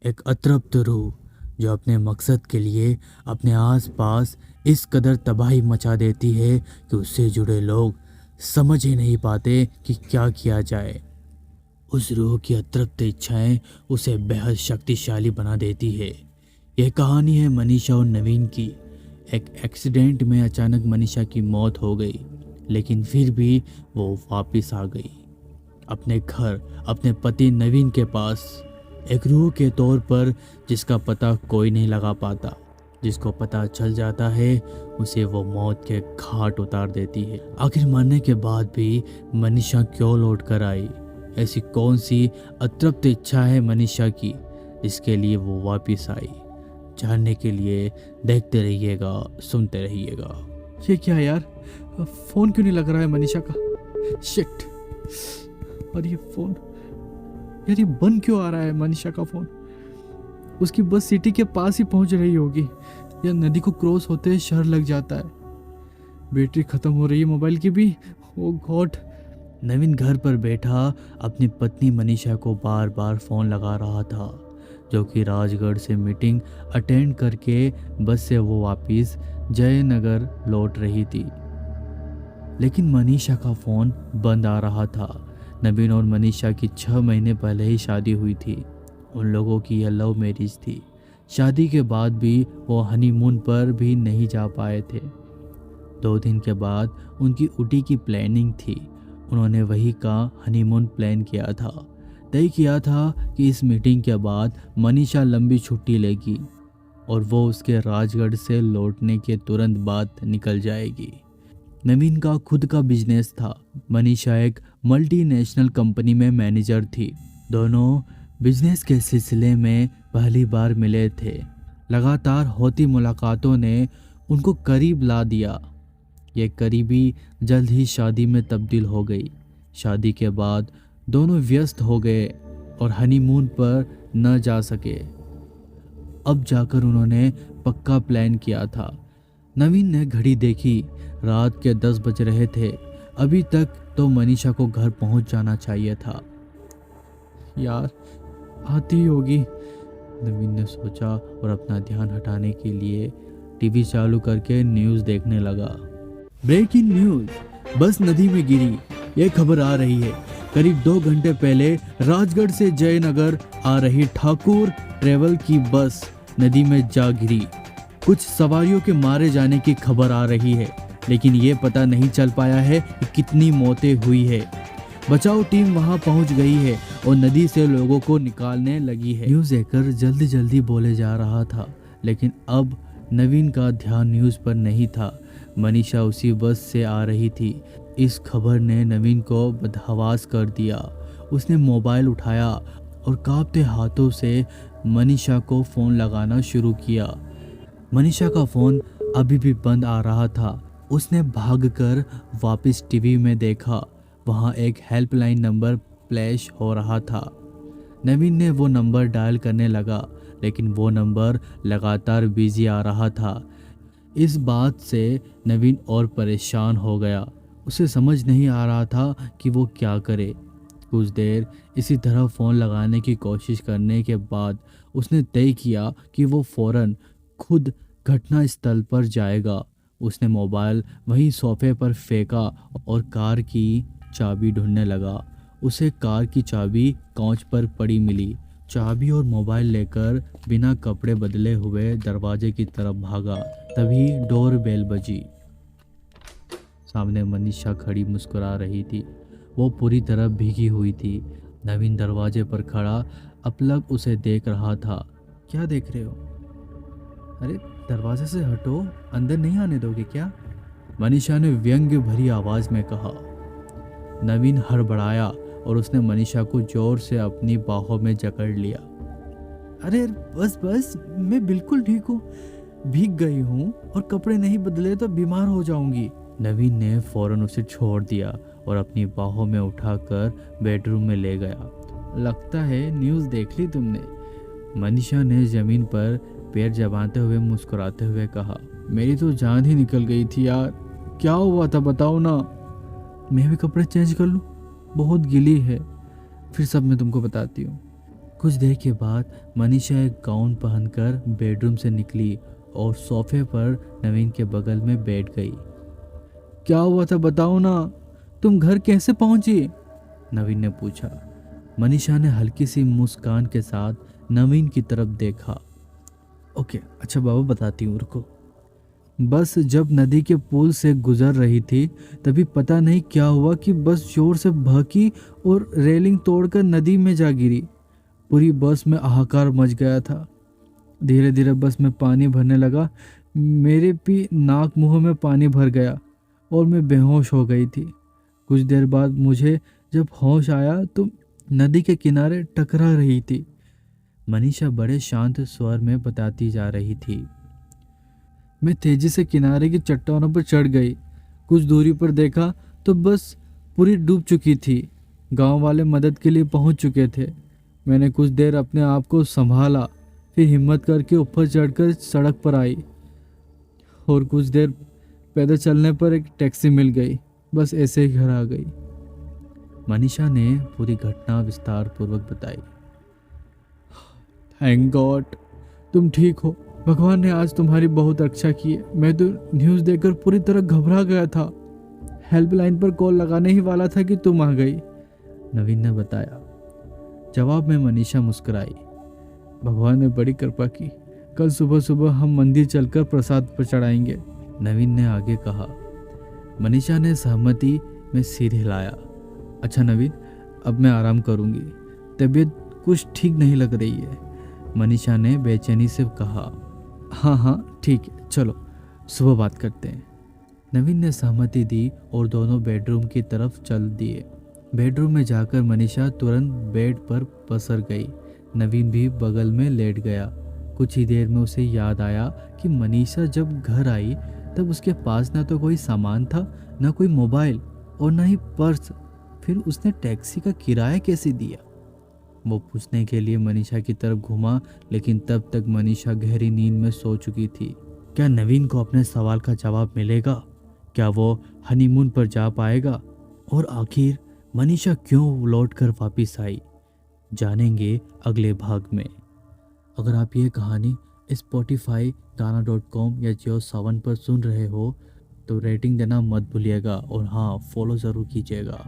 एक अतृप्त रूह जो अपने मकसद के लिए अपने आसपास इस कदर तबाही मचा देती है कि उससे जुड़े लोग समझ ही नहीं पाते कि क्या किया जाए। उस रूह की अतृप्त इच्छाएं उसे बेहद शक्तिशाली बना देती है। यह कहानी है मनीषा और नवीन की। एक एक्सीडेंट में अचानक मनीषा की मौत हो गई, लेकिन फिर भी वो वापस आ गई अपने घर, अपने पति नवीन के पास, एक रूह के तौर पर जिसका पता कोई नहीं लगा पाता। जिसको पता चल जाता है उसे वो मौत के घाट उतार देती है। आखिर मरने के बाद भी मनीषा क्यों लौट कर आई? ऐसी कौन सी अतृप्त इच्छा है मनीषा की जिसके लिए वो वापस आई? जानने के लिए देखते रहिएगा, सुनते रहिएगा। ये क्या यार, फोन क्यों नहीं लग रहा है मनीषा का? शिट। और ये फोन यार, ये बंद क्यों आ रहा है? मनीषा का फोन, उसकी बस सिटी के पास ही पहुंच रही होगी या नदी को क्रॉस होते ही शहर लग जाता है। बैटरी खत्म हो रही है मोबाइल की भी। ओ गॉड। नवीन घर पर बैठा अपनी पत्नी मनीषा को बार बार फोन लगा रहा था, जो कि राजगढ़ से मीटिंग अटेंड करके बस से वो वापस जयनगर लौट रही थी। लेकिन मनीषा का फोन बंद आ रहा था। नवीन और मनीषा की 6 महीने पहले ही शादी हुई थी। उन लोगों की यह लव मैरिज थी। शादी के बाद भी वो हनीमून पर भी नहीं जा पाए थे। 2 दिन के बाद उनकी ऊटी की प्लानिंग थी। उन्होंने वही का हनीमून प्लान किया था। तय किया था कि इस मीटिंग के बाद मनीषा लंबी छुट्टी लेगी और वो उसके राजगढ़ से लौटने के तुरंत बाद निकल जाएगी। नवीन का खुद का बिजनेस था। मनीषा एक मल्टीनेशनल कंपनी में मैनेजर थी। दोनों बिजनेस के सिलसिले में पहली बार मिले थे। लगातार होती मुलाकातों ने उनको करीब ला दिया। ये करीबी जल्द ही शादी में तब्दील हो गई। शादी के बाद दोनों व्यस्त हो गए और हनीमून पर न जा सके। अब जाकर उन्होंने पक्का प्लान किया था। नवीन ने घड़ी देखी, रात के 10 बज रहे थे। अभी तक तो मनीषा को घर पहुंच जाना चाहिए था। यार आती ही होगी। नवीन ने सोचा और अपना ध्यान हटाने के लिए टीवी चालू करके न्यूज़ देखने लगा। ब्रेकिंग न्यूज़, बस नदी में गिरी। ये खबर आ रही है, करीब 2 घंटे पहले राजगढ़ से जयनगर आ रही ठाकुर ट्रेवल की बस नदी में जा गिरी। कुछ सवारियों के मारे जाने की खबर आ रही है, लेकिन ये पता नहीं चल पाया है कि कितनी मौतें हुई है। बचाव टीम वहां पहुंच गई है और नदी से लोगों को निकालने लगी है। न्यूज़ एंकर जल्दी जल्दी बोले जा रहा था, लेकिन अब नवीन का ध्यान न्यूज़ पर नहीं था। मनीषा उसी बस से आ रही थी। इस खबर ने नवीन को बदहवास कर दिया। उसने मोबाइल उठाया और कांपते हाथों से मनीषा को फ़ोन लगाना शुरू किया। मनीषा का फ़ोन अभी भी बंद आ रहा था। उसने भागकर वापस टीवी में देखा, वहाँ एक हेल्पलाइन नंबर फ्लैश हो रहा था। नवीन ने वो नंबर डायल करने लगा, लेकिन वो नंबर लगातार बिजी आ रहा था। इस बात से नवीन और परेशान हो गया। उसे समझ नहीं आ रहा था कि वो क्या करे। कुछ देर इसी तरह फ़ोन लगाने की कोशिश करने के बाद उसने तय किया कि वो फ़ौरन खुद घटना स्थल पर जाएगा। उसने मोबाइल वहीं सोफे पर फेंका और कार की चाबी ढूंढने लगा। उसे कार की चाबी कांच पर पड़ी मिली। चाबी और मोबाइल लेकर बिना कपड़े बदले हुए दरवाजे की तरफ भागा। तभी डोर बेल बजी। सामने मनीषा खड़ी मुस्कुरा रही थी। वो पूरी तरह भीगी हुई थी। नवीन दरवाजे पर खड़ा अपलक उसे देख रहा था। क्या देख रहे हो? अरे दरवाजे से हटो, अंदर नहीं आने दोगे क्या? मनीषा ने व्यंग्य भरी आवाज में कहा। नवीन हड़बड़ाया और उसने मनीषा को जोर से अपनी बाहों में जकड़ लिया। अरे बस बस, मैं बिल्कुल ठीक हूँ। भीग गई हूँ और कपड़े नहीं बदले तो बीमार हो जाऊंगी। नवीन ने फौरन उसे छोड़ दिया और अपनी बाहों में उठाकर बेडरूम में ले गया। लगता है न्यूज़ देख ली तुमने। मनीषा ने जमीन पर पैर जमाते हुए मुस्कुराते हुए कहा। मेरी तो जान ही निकल गई थी यार। क्या हुआ था बताओ ना। मैं भी कपड़े चेंज कर लूँ? बहुत गिली है, फिर सब मैं तुमको बताती हूँ। कुछ देर के बाद मनीषा एक गाउन पहनकर बेडरूम से निकली और सोफे पर नवीन के बगल में बैठ गई। क्या हुआ था बताओ ना, तुम घर कैसे पहुंची? नवीन ने पूछा। मनीषा ने हल्की सी मुस्कान के साथ नवीन की तरफ देखा। ओके अच्छा बाबा, बताती हूँ, रुको। बस जब नदी के पुल से गुजर रही थी तभी पता नहीं क्या हुआ कि बस जोर से भड़की और रेलिंग तोड़कर नदी में जा गिरी। पूरी बस में हाहाकार मच गया था। धीरे धीरे बस में पानी भरने लगा। मेरे भी नाक मुंह में पानी भर गया और मैं बेहोश हो गई थी। कुछ देर बाद मुझे जब होश आया तो नदी के किनारे टकरा रही थी। मनीषा बड़े शांत स्वर में बताती जा रही थी। मैं तेजी से किनारे की चट्टानों पर चढ़ गई। कुछ दूरी पर देखा तो बस पूरी डूब चुकी थी। गांव वाले मदद के लिए पहुंच चुके थे। मैंने कुछ देर अपने आप को संभाला, फिर हिम्मत करके ऊपर चढ़कर सड़क पर आई और कुछ देर पैदल चलने पर एक टैक्सी मिल गई। बस ऐसे ही घर आ गई। मनीषा ने पूरी घटना विस्तार पूर्वक बताई। थैंक गॉड तुम ठीक हो। भगवान ने आज तुम्हारी बहुत रक्षा की है। मैं तो न्यूज़ देखकर पूरी तरह घबरा गया था। हेल्पलाइन पर कॉल लगाने ही वाला था कि तुम आ गई, नवीन ने बताया। जवाब में मनीषा मुस्कुराई। भगवान ने बड़ी कृपा की। कल सुबह सुबह हम मंदिर चलकर प्रसाद पर चढ़ाएंगे, नवीन ने आगे कहा। मनीषा ने सहमति में सिर हिलाया। अच्छा नवीन, अब मैं आराम करूंगी। तबीयत कुछ ठीक नहीं लग रही है, मनीषा ने बेचैनी से कहा। हाँ ठीक है, चलो सुबह बात करते हैं। नवीन ने सहमति दी और दोनों बेडरूम की तरफ चल दिए। बेडरूम में जाकर मनीषा तुरंत बेड पर पसर गई। नवीन भी बगल में लेट गया। कुछ ही देर में उसे याद आया कि मनीषा जब घर आई तब उसके पास न तो कोई सामान था, न कोई मोबाइल और न ही पर्स। फिर उसने टैक्सी का किराया कैसे दिया? वो पूछने के लिए मनीषा की तरफ घूमा, लेकिन तब तक मनीषा गहरी नींद में सो चुकी थी। क्या नवीन को अपने सवाल का जवाब मिलेगा? क्या वो हनीमून पर जा पाएगा? और आखिर मनीषा क्यों लौटकर वापस आई? जानेंगे अगले भाग में। अगर आप ये कहानी स्पॉटिफाई, गाना.com या जियो सावन पर सुन रहे हो तो रेटिंग देना मत भूलिएगा और हाँ, फॉलो ज़रूर कीजिएगा।